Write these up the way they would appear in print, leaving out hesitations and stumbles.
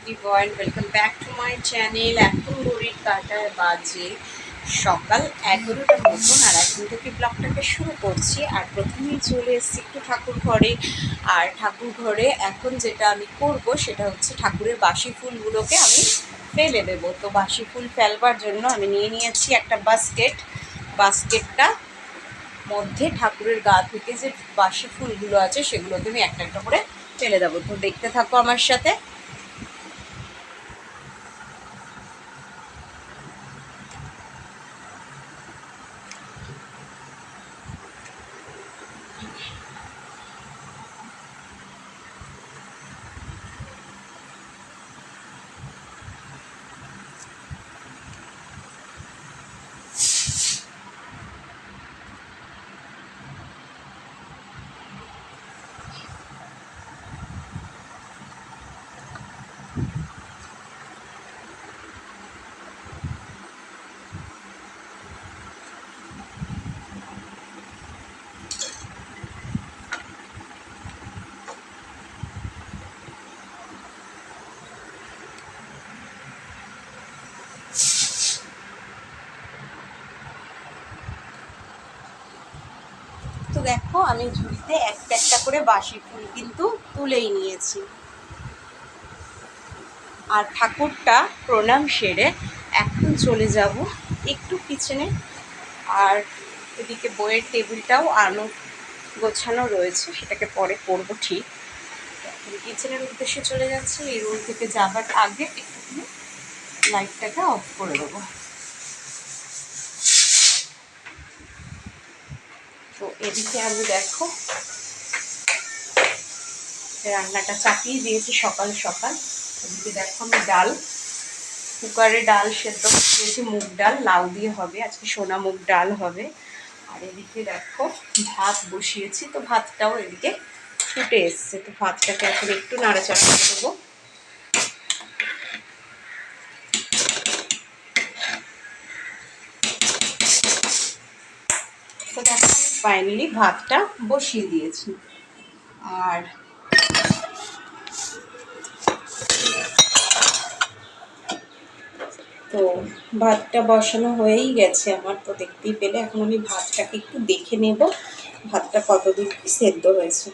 Everyone, welcome back to my channel. এখন ঘড়ির কাঁটায় বাজে সকাল 11টার মতন, আর এখন থেকে ব্লগটাকে শুরু করছি। আর প্রথমেই চলে এসেছি একটু ঠাকুর ঘরে। আর ঠাকুর ঘরে এখন যেটা আমি করব সেটা হচ্ছে ঠাকুরের বাসি ফুলগুলোকে আমি ফেলে দেবো। তো বাসি ফুল ফেলবার জন্য আমি নিয়ে নিয়েছি একটা বাস্কেটটা মধ্যে ঠাকুরের গা থেকে যে বাসি ফুলগুলো আছে সেগুলোকে আমি একটা একটা করে ফেলে দেবো। তো দেখতে থাকো আমার সাথে। তো দেখো, আমি ঝুড়িতে একটা একটা করে বাসি ফুল কিন্তু তুলেই নিয়েছি। আর ঠাকুরটা প্রণাম সেরে এখন চলে যাব একটু কিচেনে। আর এদিকে বইয়ের টেবিলটাও গোছানো রয়েছে, সেটাকে পরে করবো ঠিক। এখন কিচেনের উদ্দেশ্যে চলে যাচ্ছি। এই রুম থেকে যাবার আগে একটু লাইটটাকে অফ করে দেবো। তো এদিকে আমি দেখো রান্নাটা চাপিয়ে দিয়েছি সকাল সকাল। এদিকে দেখো আমি কুকারে ডাল সেদ্ধ দিয়েছি, মুগ ডাল, লাউ দিয়ে হবে আজকে, সোনা মুগ ডাল হবে। আর এদিকে দেখো ভাত বসিয়েছি, তো ভাতটাও এদিকে ফুটে এসছে। তো ভাতটাকে এখন একটু নাড়াচাড়া করে দেবো। তো দেখো আমি ফাইনালি ভাতটা বসিয়ে দিয়েছি। আর তো ভাতটা বসানো হয়েই গেছে আমার, তো দেখতেই পেলে। এখন আমি ভাতটাকে একটু দেখে নেব ভাতটা কতদূর সেদ্ধ হয়েছে।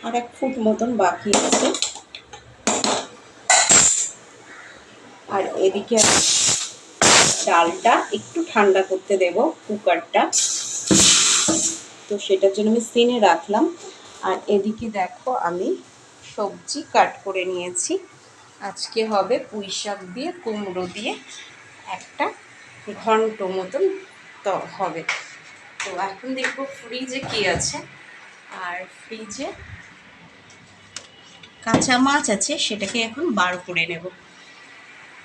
আর 1 ফুট মতন বাকি আছে। আর এদিকে ডালটা একটু ঠান্ডা করতে দেব কুকারটা, তো সেটার জন্য আমি সিনে রাখলাম। আর এদিকে দেখো আমি সবজি কাট করে নিয়েছি। আজকে হবে পুঁই শাক দিয়ে কুমড়ো দিয়ে একটা ঘন্ট মতন তো হবে। তো এখন দেখবো ফ্রিজে কি আছে। আর ফ্রিজে কাঁচা মাছ আছে, সেটাকে এখন বার করে নেব।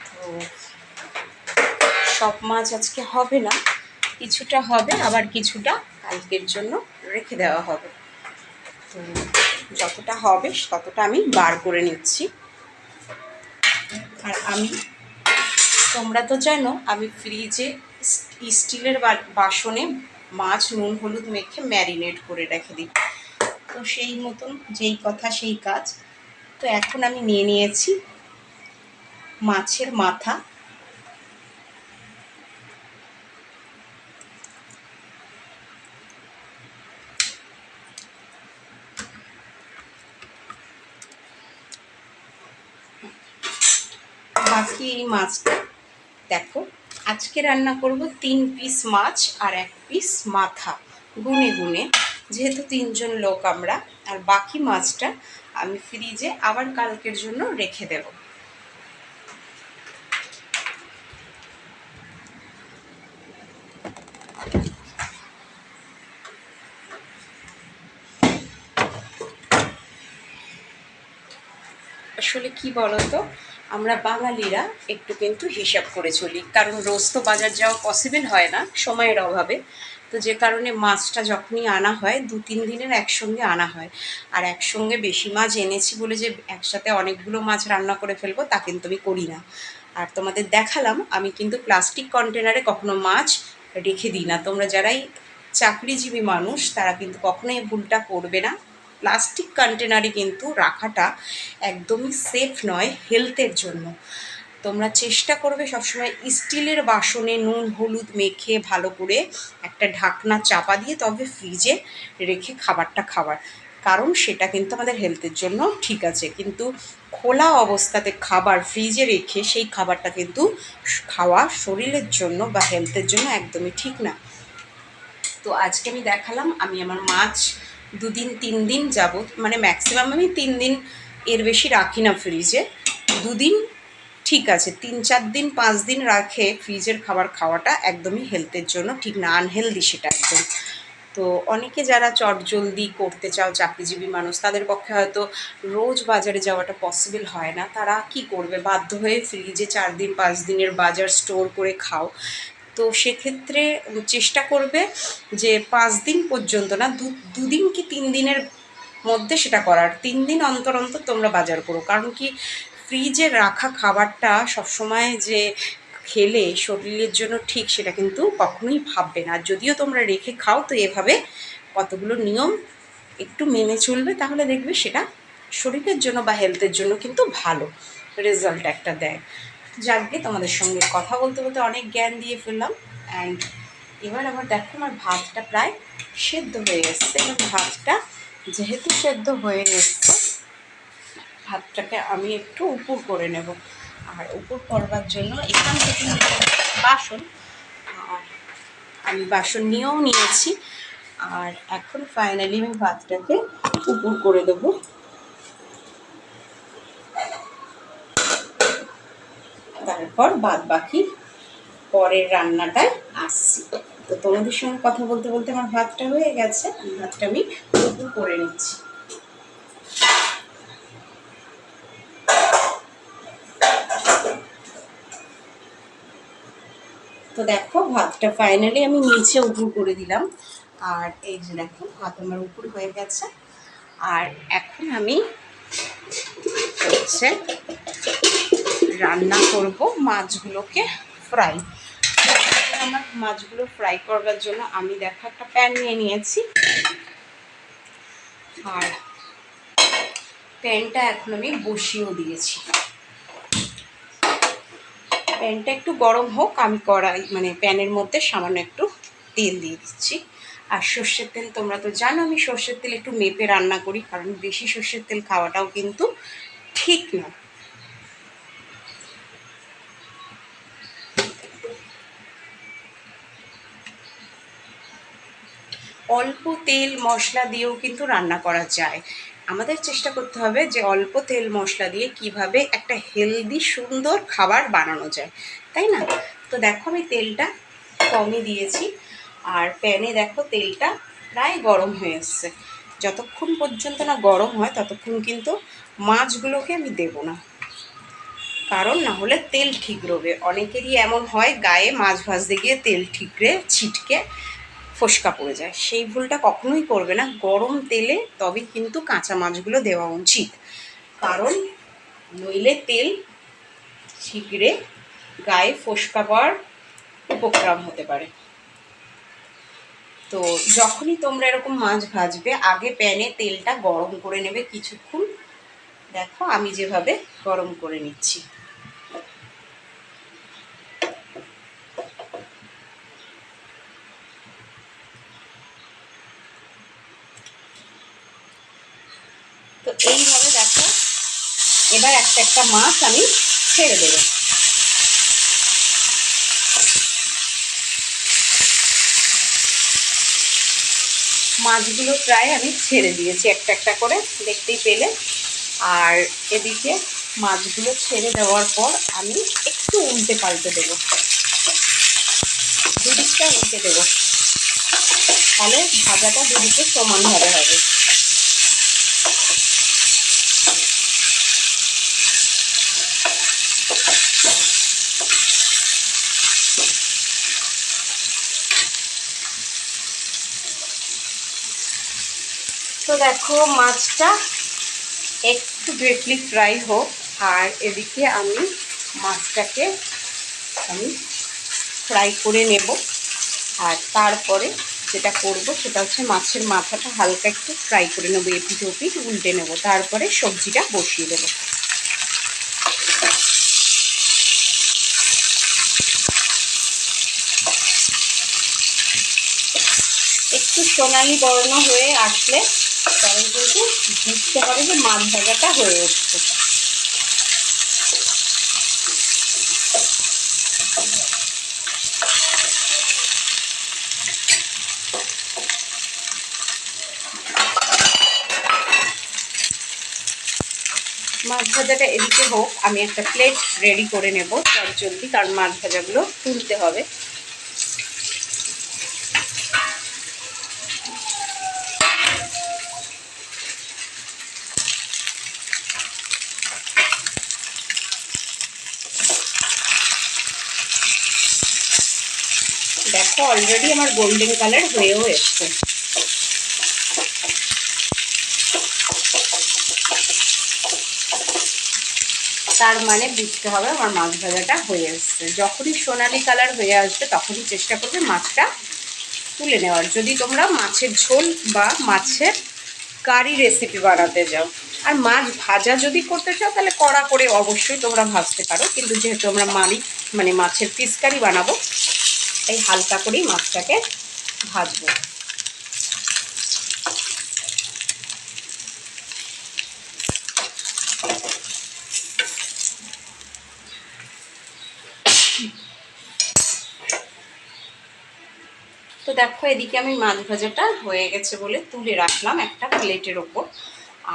তো সব মাছ আজকে হবে না, কিছুটা হবে, আবার কিছুটা কালকের জন্য রেখে দেওয়া হবে। তো যতটা হবে ততটা আমি বার করে নিচ্ছি। আর তোমরা তো জানো আমি ফ্রিজে স্টিলের বাসনে মাছ নুন হলুদ মেখে ম্যারিনেট করে রেখে দিই। তো সেই মতন যেই কথা সেই কাজ। তো এখন আমি নিয়ে নিয়েছি মাছের মাথা। বাকি এই মাছটা দেখো, আজকে রান্না করব 3 পিস মাছ আর 1 পিস মাথা গুনে গুনে, যেহেতু 3 জন লোক আমরা। আর বাকি মাছটা আমি ফ্রিজে আবার কালকের জন্য রেখে দেব। আসলে কি বলতো, আমরা বাঙালিরা একটু কিন্তু হিসাব করে চলি, কারণ রোজ তো বাজার যাওয়া পসিবল হয় না সময়ের অভাবে। তো যে কারণে মাছটা যখনই আনা হয় 2-3 দিনের একসঙ্গে আনা হয়। আর একসঙ্গে বেশি মাছ এনেছি বলে যে একসাথে অনেকগুলো মাছ রান্না করে ফেলবো তা কিন্তু আমি করি না। আর তোমাদের দেখালাম আমি কিন্তু প্লাস্টিক কন্টেনারে কখনো মাছ রেখে দিই না। তোমরা যারাই চাকরিজীবী মানুষ তারা কিন্তু কখনোই ভুলটা করবে না। প্লাস্টিক কন্টেনারে কিন্তু রাখাটা একদমই সেফ নয় হেলথের জন্য। তোমরা চেষ্টা করবে সবসময় স্টিলের বাসনে নুন হলুদ মেখে ভালো করে একটা ঢাকনা চাপা দিয়ে তবে ফ্রিজে রেখে খাবারটা খাবার, কারণ সেটা কিন্তু আমাদের হেলথের জন্য ঠিক আছে। কিন্তু খোলা অবস্থাতে খাবার ফ্রিজে রেখে সেই খাবারটা কিন্তু খাওয়া শরীরের জন্য বা হেলথের জন্য একদমই ঠিক না। তো আজকে আমি দেখালাম আমি আমার মাছ 2-3 দিন যাবত, মানে ম্যাক্সিমাম আমি 3 দিন, এর বেশি রাখি না ফ্রিজে। 2 দিন ঠিক আছে, 3-4 দিন 5 দিন রাখে ফ্রিজের খাবার খাওয়াটা একদমই হেলথের জন্য ঠিক না, আনহেলদি সেটা একদম। তো অনেকে যারা চটজলদি করতে চাও চাকরিজীবী মানুষ, তাদের পক্ষে হয়তো রোজ বাজারে যাওয়াটা পসিবল হয় না, তারা কি করবে, বাধ্য হয়ে ফ্রিজে 4-5 দিনের বাজার স্টোর করে খাও। তো সেক্ষেত্রে চেষ্টা করবে যে 5 দিন পর্যন্ত না, 2 দিন কি 3 দিনের মধ্যে সেটা করার। 3 দিন অন্তর অন্তর তোমরা বাজার করো, কারণ কি ফ্রিজে রাখা খাবারটা সবসময় যে খেলে শরীরের জন্য ঠিক সেটা কিন্তু কখনোই ভাববে না। যদিও তোমরা রেখে খাও তো এভাবে কতগুলো নিয়ম একটু মেনে চলবে, তাহলে দেখবে সেটা শরীরের জন্য বা হেলথের জন্য কিন্তু ভালো রেজাল্ট একটা দেয়। যাকে তোমাদের সঙ্গে কথা বলতে বলতে অনেক জ্ঞান দিয়ে ফেললাম। অ্যান্ড এবার আমার দেখো আমার ভাতটা প্রায় সেদ্ধ হয়ে এসছে। এবার ভাতটা যেহেতু সেদ্ধ হয়ে এসছে, ভাতটাকে আমি একটু উপুর করে নেব। আর উপুর করবার জন্য এখান থেকে বাসন, আর আমি বাসন নিয়েও নিয়েছি। আর এখন ফাইনালি আমি ভাতটাকে উপুর করে দেবো। তারপর বাদ বাকি পরের রান্নাটায় আসছি। তো তোমাদের সঙ্গে কথা বলতে বলতে আমার ভাতটা হয়ে গেছে, ভাতটা আমি উপুর করে নিচ্ছি। তো দেখো ভাতটা ফাইনালি আমি নিচে উপুর করে দিলাম। আর এই যে দেখো ভাত আমার উপুর হয়ে গেছে। আর এখন আমি হচ্ছে রান্না করব মাছগুলোকে ফ্রাই। আমার মাছগুলো ফ্রাই করবার জন্য আমি দেখো একটা প্যান নিয়ে নিয়েছি। আর প্যানটা এখন আমি বসিয়েও দিয়েছি। প্যানটা একটু গরম হোক, আমি কড়াই মানে প্যানের মধ্যে সামান্য একটু তেল দিয়ে দিচ্ছি। আর সর্ষের তেল তোমরা তো জানো আমি সর্ষের তেল একটু মেপে রান্না করি, কারণ বেশি সর্ষের তেল খাওয়াটাও কিন্তু ঠিক না। অল্প তেল মশলা দিয়েও কিন্তু রান্না করা যায়। আমাদের চেষ্টা করতে হবে যে অল্প তেল মশলা দিয়ে কিভাবে একটা হেলদি সুন্দর খাবার বানানো যায়, তাই না? তো দেখো আমি তেলটা কমই দিয়েছি। আর প্যানে দেখো তেলটা প্রায় গরম হয়ে এসছে। যতক্ষণ পর্যন্ত না গরম হয় ততক্ষণ কিন্তু মাছগুলোকে আমি দেবো না, কারণ না হলে তেল ঠিকরবে। অনেকেরই এমন হয় গায়ে মাছ ভাজতে গিয়ে তেল ঠিকরে ছিটকে ফোসকা পড়ে যায়, সেই ভুলটা কখনোই করবে না। গরম তেলে তবে কিন্তু কাঁচা মাছগুলো দেওয়া উচিত, কারণ নইলে তেল ছিকড়ে গায়ে ফোসকা পড়ার উপক্রম হতে পারে। তো যখনই তোমরা এরকম মাছ ভাজবে আগে প্যানে তেলটা গরম করে নেবে কিছুক্ষণ। দেখো আমি যেভাবে গরম করে নিচ্ছি। তো এইভাবে দেখো এবার একটা একটা মাছ আমি ছেড়ে দেবো। মাছগুলো প্রায় আমি ছেড়ে দিয়েছি একটা একটা করে, দেখতেই পেলে। আর এদিকে মাছগুলো ছেড়ে দেওয়ার পর আমি একটু উল্টে পাল্টে দেবো, দুদিকটা উল্টে দেবো, তাহলে ভাজাটা দুদিকে সমানভাবে হবে। তো দেখো মাছটা একটু ব্রিফলি ফ্রাই হোক, আর এদিকে আমি মাছটাকে আমি ফ্রাই করে নেব। আর তারপরে যেটা করব সেটা হচ্ছে মাছের মাথাটা হালকা একটু ফ্রাই করে নেবো, এপিঠ ওপিঠ উল্টে নেবো, তারপরে সবজিটা বসিয়ে দেবো। একটু সোনালি বর্ণ হয়ে আসলে তবে কিন্তু বুঝতে হবে যে মাছ ভাজাটা হয়ে উঠছে। মাছ ভাজাটা এদিকে হোক, আমি একটা প্লেট রেডি করে নেব জলদি, কারণ মাছ ভাজাগুলো তুলতে হবে। দেখো অলরেডি আমার গোল্ডেন কালার হয়েও এসছে। তার মানে বুঝতে হবে আমার মাছ ভাজাটা হয়ে আসছে। যখনই সোনালি কালার হয়ে আসবে তখনই চেষ্টা করবে মাছটা তুলে নেওয়ার, যদি তোমরা মাছের ঝোল বা মাছের কারি রেসিপি বানাতে যাও। আর মাছ ভাজা যদি করতে চাও তাহলে কড়া করে অবশ্যই তোমরা ভাজতে পারো, কিন্তু যেহেতু আমরা মানে মাছের পিস কারি বানাবো, তাই হালকা করেই মাছটাকে ভাজবো। তো দেখো এদিকে আমি মাছ ভাজাটা হয়ে গেছে বলে তুলে রাখলাম একটা প্লেটের ওপর,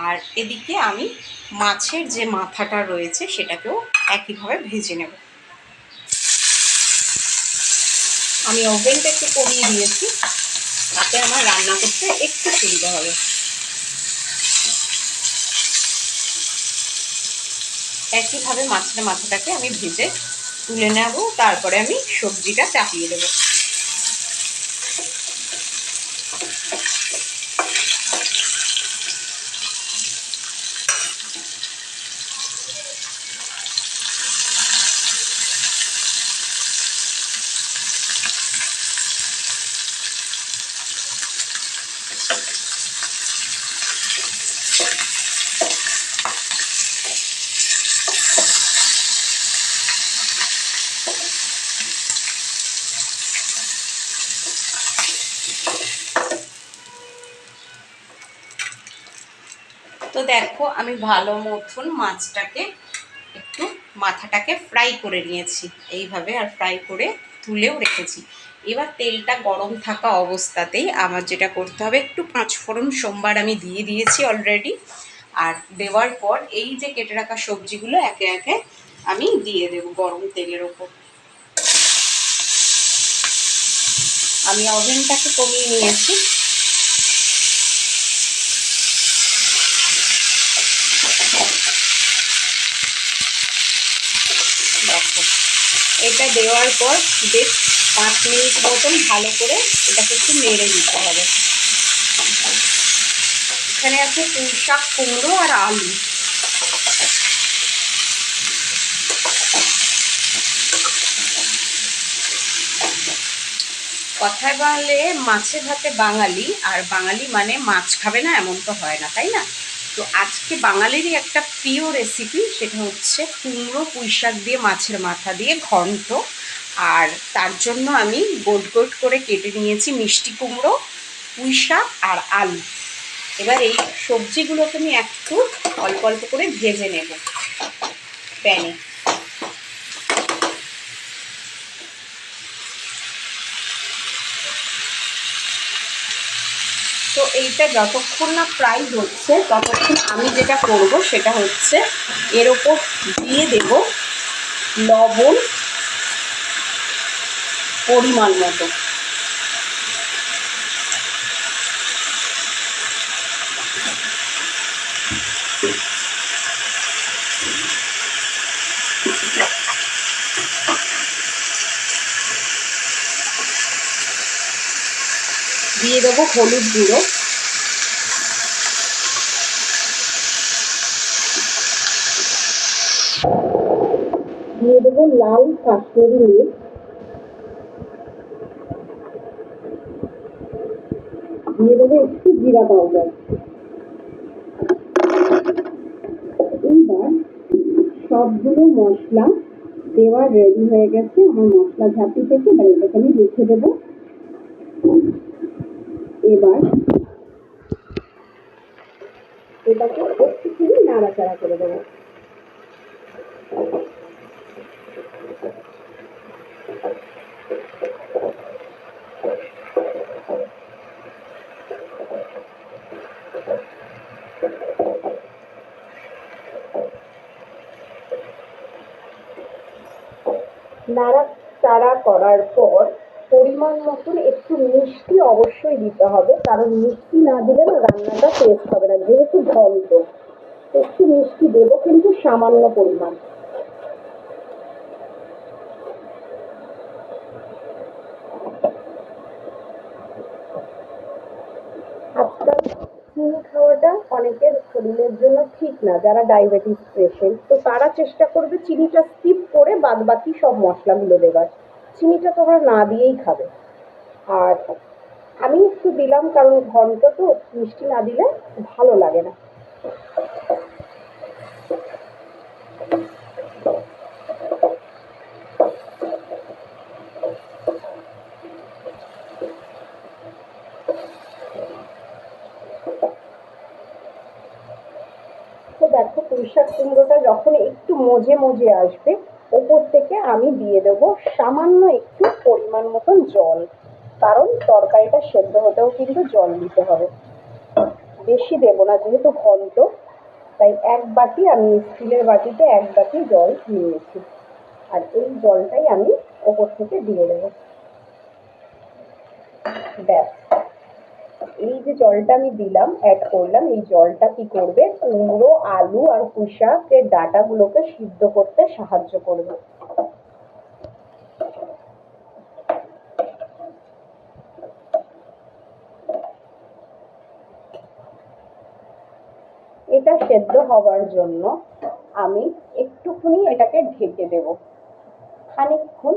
আর এদিকে আমি মাছের যে মাথাটা রয়েছে সেটাকেও একইভাবে ভেজে নেব। আমি ওভেনটা একটু কমিয়ে দিয়েছি, তাতে আমার রান্না করতে একটু সুবিধা হবে। একইভাবে মাছের মাথাটাকে আমি ভেজে তুলে নেব, তারপরে আমি সবজিটা চাপিয়ে দেবো। তো দেখো আমি ভালো মতন মাছটাকে একটু মাথাটাকে ফ্রাই করে নিয়েছি এইভাবে, আর ফ্রাই করে তুলেও রেখেছি। এবার তেলটা গরম থাকা অবস্থাতেই আমার যেটা করতে হবে, একটু পাঁচফোড়ন সোমবার আমি দিয়ে দিয়েছি অলরেডি, আর দেওয়ার পর এই যে কেটে রাখা সবজিগুলো একে একে আমি দিয়ে দেব গরম তেলের ওপর। আমি ওভেনটাকে কমিয়ে নিয়েছি। দেখো এটা দেওয়ার পর বেশ 5 মিনিট মতন ভালো করে এটাকে একটু নেড়ে দিতে হবে। এখানে আছে পুঁই শাক, কুমড়ো আর আলু। কথায় বলে মাছে ভাতে বাঙালি, আর বাঙালি মানে মাছ খাবে না এমন তো হয় না, তাই না? তো আজকে বাঙালিরই একটা প্রিয় রেসিপি, সেটা হচ্ছে কুমড়ো পুঁই শাক দিয়ে মাছের মাথা দিয়ে ঘন্ট। আর তার জন্য আমি গোট গোট করে কেটে নিয়েছি মিষ্টি কুমড়ো, পুঁই শাক আর আলু। এবার এই সবজিগুলোকে আমি একটু অল্প অল্প করে ভেজে নেব প্যানে। তো এইটা যতক্ষণ না ফ্রাই হচ্ছে ততক্ষণ আমি যেটা করব সেটা হচ্ছে এর ওপর দিয়ে দেব লবণ পরিমাণ মতো। দিয়ে দেবো হলুদ গুঁড়ো, দিয়ে দেবো লাল কাশ্মীরি মির্চ, দিয়ে দেবো একটু জিরা পাউডার। এইবার সবগুলো মশলা দেওয়া রেডি হয়ে গেছে আমার মশলা ঝাঁপি থেকে। এবার এটাকে আমি রেখে দেবো। এবার এটাকে একটুখানি নাড়াচাড়া করে দেবো। নাড়াচাড়া করার পর পরিমাণ মতন একটু মিষ্টি অবশ্যই দিতে হবে, কারণ মিষ্টি না দিলে না রান্নাটা টেস্ট হবে না, যেহেতু ঘন্ট। একটু মিষ্টি দেবো, কিন্তু সামান্য পরিমাণ। আজকাল চিনি খাওয়াটা অনেকের শরীরের জন্য ঠিক না, যারা ডায়াবেটিস পেশেন্ট, তো তারা চেষ্টা করবে চিনিটা স্কিপ করে বাদ বাকি সব মশলাগুলো দেবার। চিনিটা তোমরা না দিয়েই খাবে। আর আমি একটু দিলাম, কারণ ঘন্ট তো মিষ্টি না দিলে ভালো লাগে না। তো দেখো পুঁইশাক কুমড়োটা যখন একটু মজে মজে আসবে, ওপর থেকে আমি দিয়ে দেবো সামান্য একটু পরিমাণ মতন জল, কারণ তরকারিটা সেদ্ধ হতেও কিন্তু জল দিতে হবে। বেশি দেবো না, যেহেতু ঘন্ট, তাই এক বাটি, আমি স্টিলের বাটিতে এক বাটি জল নিয়েছি। আর এই জলটাই আমি ওপর থেকে দিয়ে দেবো। ব্যাস, এই যে জলটা আমি দিলাম, অ্যাড করলাম, এই জলটা কি করবে, কুমড়ো, আলু আর পুঁই শাকের ডাঁটাগুলোকে সিদ্ধ করতে সাহায্য করবে। এটা সেদ্ধ হওয়ার জন্য আমি একটুখানি এটাকে ঢেকে দেব খানিকক্ষণ,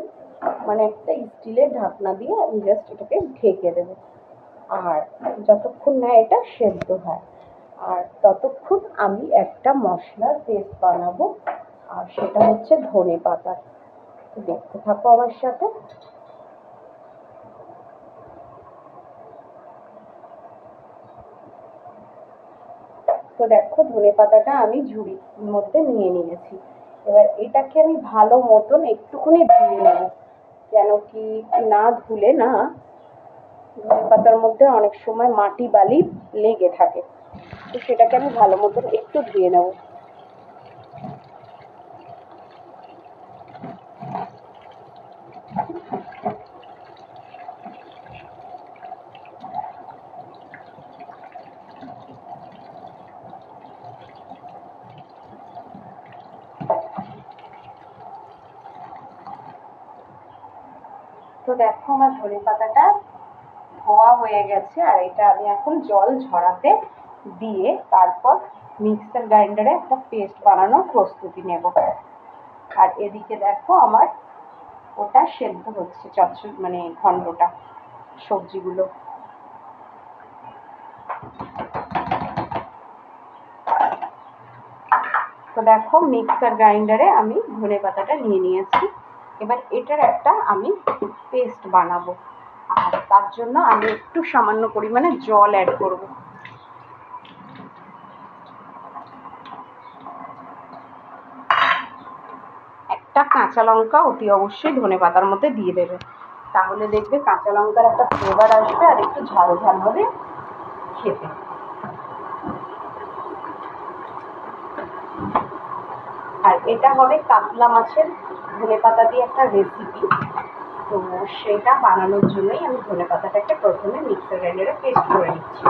মানে একটা স্টিলের ঢাকনা দিয়ে আমি জাস্ট এটাকে ঢেকে দেব। আর যতক্ষণ না এটা সেদ্ধ হয়, আর ততক্ষণ আমি একটা মশলার পেস্ট বানাবো, আর সেটা হচ্ছে ধনেপাতা। দেখতে থাকো আমার সাথে। তো দেখো ধনেপাতাটা আমি ঝুড়ির মধ্যে নিয়ে নিয়েছি। এবার এটাকে আমি ভালো মতন একটুখানি ধুয়ে নেব, কেন কি না ধুলে না ধনেপাতার মধ্যে অনেক সময় মাটি বালি লেগে থাকে। তো সেটাকে আমি ভালো মতন একটু ধুয়ে নেব। তো দেখো আমার ধনেপাতাটা ধোয়া হয়ে গেছে, আর এটা আমি এখন জল ঝরাতে দিয়ে তারপর মিক্সার গ্রাইন্ডারে একটা পেস্ট বানানোর প্রস্তুতি নেব। আর এদিকে দেখো আমার ওটা সেদ্ধ হচ্ছে, মানে ঘন্টটা, সবজিগুলো। তো দেখো মিক্সার গ্রাইন্ডারে আমি ধনেপাতাটা নিয়ে নিয়েছি। এবার এটার একটা আমি পেস্ট বানাবো, আর তার জন্য আমি একটু সামান্য পরিমাণে জল অ্যাড করব। একটা কাঁচা লঙ্কা অতি অবশ্যই ধনেপাতার মধ্যে দিয়ে দেবে, তাহলে দেখবে কাঁচা লঙ্কার একটা ফ্লেভার আসবে, আর একটু ঝাল ঝাল হবে খেতে। আর এটা হবে কাতলা মাছের ধনেপাতা দিয়ে একটা রেসিপি। তো সেটা বানানোর জন্যই আমি ধনেপাতাটাকে প্রথমে মিক্সার গ্রাইন্ডারে পেস্ট করে নিচ্ছি।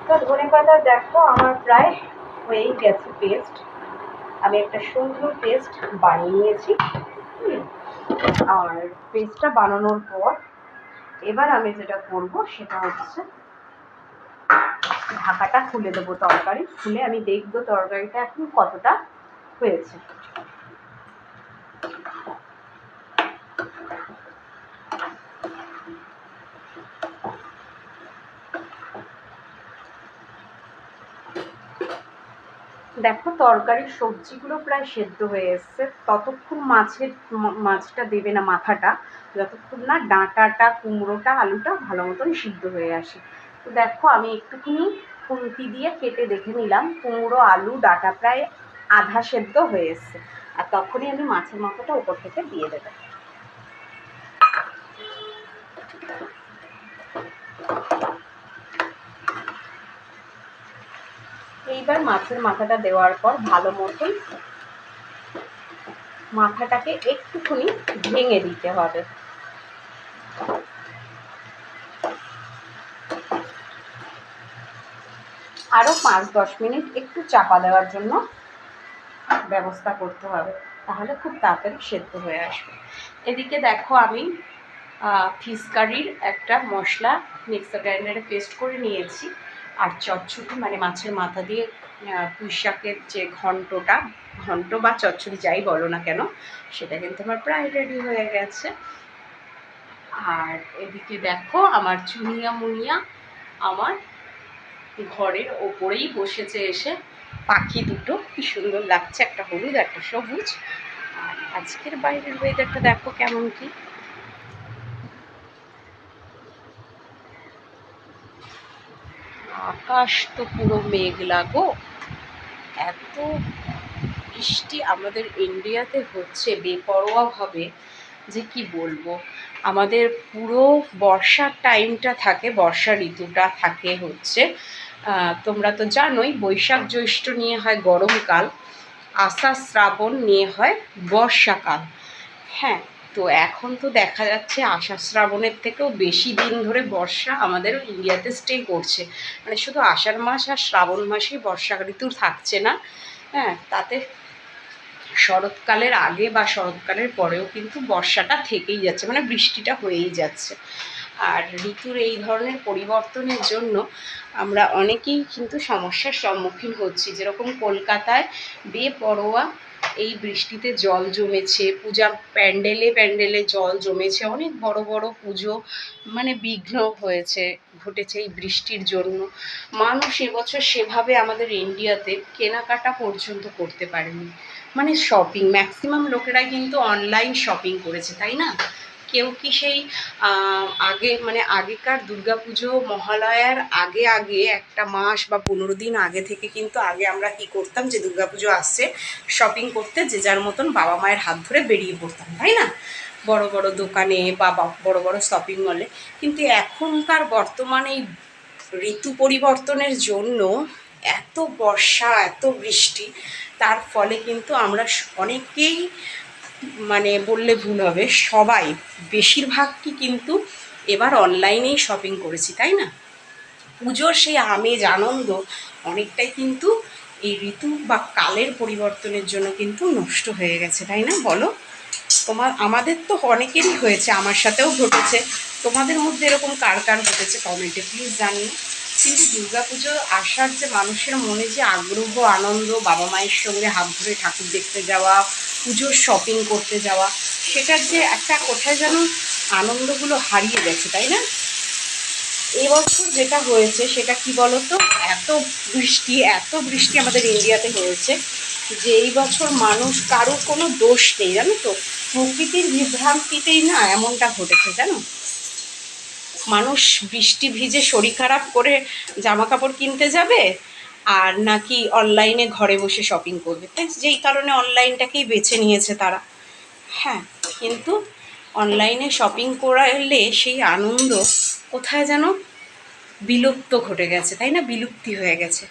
তো ধনেপাতা দেখো আমার প্রায় হয়েই গেছে পেস্ট। আমি একটা সুন্দর পেস্ট বানিয়ে নিয়েছি। আর পেস্টটা বানানোর পর এবার আমি যেটা করব সেটা হচ্ছে ঢাকাটা খুলে দেবো, তরকারি খুলে আমি দেখবো তরকারিটা এখন কতটা হয়েছে। দেখো তরকারির সবজিগুলো প্রায় সেদ্ধ হয়ে এসছে। ততক্ষণ মাছটা দেবে না, মাথাটা, যতক্ষণ না ডাঁটাটা, কুমড়োটা, আলুটা ভালো মতন সিদ্ধ হয়ে আসে। তো দেখো আমি একটুখানি খুন্তি দিয়ে কেটে দেখে নিলাম কুমড়ো, আলু, ডাঁটা প্রায় আধা সেদ্ধ হয়ে এসছে। আর তখনই আমি মাছের মাথাটা উপর থেকে দিয়ে দেবো। এইবার মাছের মাথাটা দেওয়ার পর ভালো মতন মাথাটাকে একটুখানি ভেঙে দিতে হবে। আরও 5-10 মিনিট একটু চাপা দেওয়ার জন্য ব্যবস্থা করতে হবে, তাহলে খুব তাড়াতাড়ি সেদ্ধ হয়ে আসবে। এদিকে দেখো আমি ফিশ কারির একটা মশলা মিক্সার গ্রাইন্ডারে পেস্ট করে নিয়েছি। আর চচ্চড়ি মানে মাছের মাথা দিয়ে পুঁই শাকের যে ঘন্ট বা চচ্চড়ি যাই বলো না কেন, সেটা কিন্তু আমার প্রায় রেডি হয়ে গেছে। আর এদিকে দেখো আমার চুনিয়া মুনিয়া আমার ঘরের ওপরেই বসেছে এসে, পাখি দুটো কি সুন্দর লাগছে, একটা হলুদ একটা সবুজ। আর আজকের বাইরের ওয়েদারটা দেখো কেমন কি, আকাশ তো পুরো মেঘলা গো। এত বৃষ্টি আমাদের ইন্ডিয়াতে হচ্ছে বেপরোয়াভাবে, যে কি বলবো। আমাদের পুরো বর্ষার টাইমটা থাকে, বর্ষা ঋতুটা থাকে হচ্ছে তোমরা তো জানোই বৈশাখ জ্যৈষ্ঠ নিয়ে হয় গরমকাল, আষাঢ় শ্রাবণ নিয়ে হয় বর্ষাকাল। হ্যাঁ, তো এখন তো দেখা যাচ্ছে আষাঢ় শ্রাবণের থেকেও বেশি দিন ধরে বর্ষা আমাদের ইন্ডিয়াতে স্টে করছে। মানে শুধু আষাঢ় মাস আর শ্রাবণ মাসেই বর্ষা ঋতু থাকছে না। হ্যাঁ, তাতে শরৎকালের আগে বা শরৎকালের পরেও কিন্তু বর্ষাটা থেকেই যাচ্ছে, মানে বৃষ্টিটা হয়েই যাচ্ছে। আর ঋতুর এই ধরনের পরিবর্তনের জন্য আমরা অনেকেই কিন্তু সমস্যার সম্মুখীন হচ্ছি। যেরকম কলকাতায় বেপরোয়া এই বৃষ্টিতে জল জমেছে, পূজা প্যান্ডেলে জল জমেছে, অনেক বড় বড় পুজো মানে বিঘ্ন ঘটেছে এই বৃষ্টির জন্য। মানুষ এবছর সেভাবে আমাদের ইন্ডিয়াতে কেনাকাটা পর্যন্ত করতে পারেনি। মানে শপিং ম্যাক্সিমাম লোকেরাই কিন্তু অনলাইন শপিং করেছে, তাই না? কেউ কি সেই আগে মানে আগেকার দুর্গাপুজো মহালয়ার আগে আগে একটা মাস বা 15 দিন আগে থেকে কিন্তু আগে আমরা কি করতাম, যে দুর্গাপুজো আসছে শপিং করতে যে যার মতন বাবা মায়ের হাত ধরে বেরিয়ে পড়তাম, তাই না? বড় বড় দোকানে বা বড় বড় শপিং মলে। কিন্তু এখনকার বর্তমানে এই ঋতু পরিবর্তনের জন্য এত বর্ষা, এত বৃষ্টি, তার ফলে কিন্তু আমরা অনেকেই, মানে বললে ভুল হবে, সবাই বেশিরভাগই কিন্তু এবার অনলাইনেই শপিং করেছি, তাই না? পুজোর সেই আমেজ আনন্দ অনেকটাই কিন্তু এই ঋতু বা কালের পরিবর্তনের জন্য কিন্তু নষ্ট হয়ে গেছে, তাই না বলো? আমাদের তো অনেকেরই হয়েছে, আমার সাথেও ঘটেছে। তোমাদের মধ্যে এরকম কার কার ঘটেছে কমেন্টে প্লিজ জানিও। কিন্তু দুর্গাপুজো আসার যে মানুষের মনে যে আগ্রহ, আনন্দ, বাবা মায়ের সঙ্গে হাত ধরে ঠাকুর দেখতে যাওয়া, পুজোর শপিং করতে যাওয়া, সেটার যে একটা কোথায় যেন আনন্দগুলো হারিয়ে গেছে, তাই না? এবছর যেটা হয়েছে সেটা কি বলতো, এত বৃষ্টি আমাদের ইন্ডিয়াতে হয়েছে যে এই বছর মানুষ কারোর কোনো দোষ নেই, জানো তো? প্রকৃতির বিভ্রান্তিতেই না এমনটা ঘটেছে, জানো? মানুষ বৃষ্টি ভিজে শরীর খারাপ করে জামা কাপড় কিনতে যাবে, আর নাকি অনলাইনে ঘরে বসে শপিং করবে, তাই যেই কারণে অনলাইনটাকেই বেছে নিয়েছে তারা। হ্যাঁ, কিন্তু অনলাইনে শপিং করালে সেই আনন্দ কোথায় যেন বিলুপ্ত ঘটে গেছে, তাই না? বিলুপ্তি হয়ে গেছে।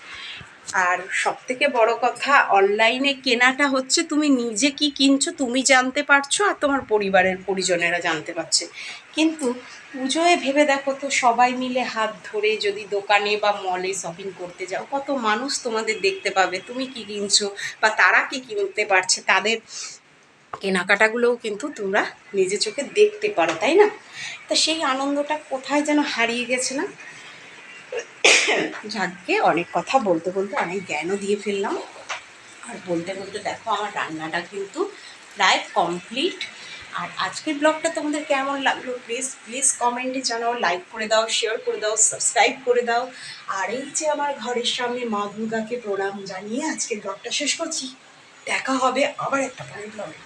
আর সবথেকে বড় কথা, অনলাইনে কেনাটা হচ্ছে তুমি নিজে কি কিনছো তুমি জানতে পারছো আর তোমার পরিবারের পরিজনেরা জানতে পারছে। কিন্তু পুজোয় ভেবে দেখো তো, সবাই মিলে হাত ধরে যদি দোকানে বা মলে শপিং করতে যাও, কত মানুষ তোমাদের দেখতে পাবে তুমি কি কিনছো বা তারা কি কিনতে পারছে, তাদের কেনাকাটাগুলোও কিন্তু তোমরা নিজে চোখে দেখতে পারো, তাই না? তা সেই আনন্দটা কোথায় যেন হারিয়ে গেছে না? যাকে অনেক কথা বলতে বলতে অনেক জ্ঞানও দিয়ে ফেললাম। আর বলতে বলতে দেখো আমার রান্নাটা কিন্তু প্রায় কমপ্লিট। আর আজকের ব্লগটা তোমাদের কেমন লাগলো প্লিজ প্লিজ কমেন্টে জানাও, লাইক করে দাও, শেয়ার করে দাও, সাবস্ক্রাইব করে দাও। আর এই যে আমার ঘরের সামনে মা দুর্গাকে প্রণাম জানিয়ে আজকের ব্লগটা শেষ করছি। দেখা হবে আবার একটা পরের ব্লগে।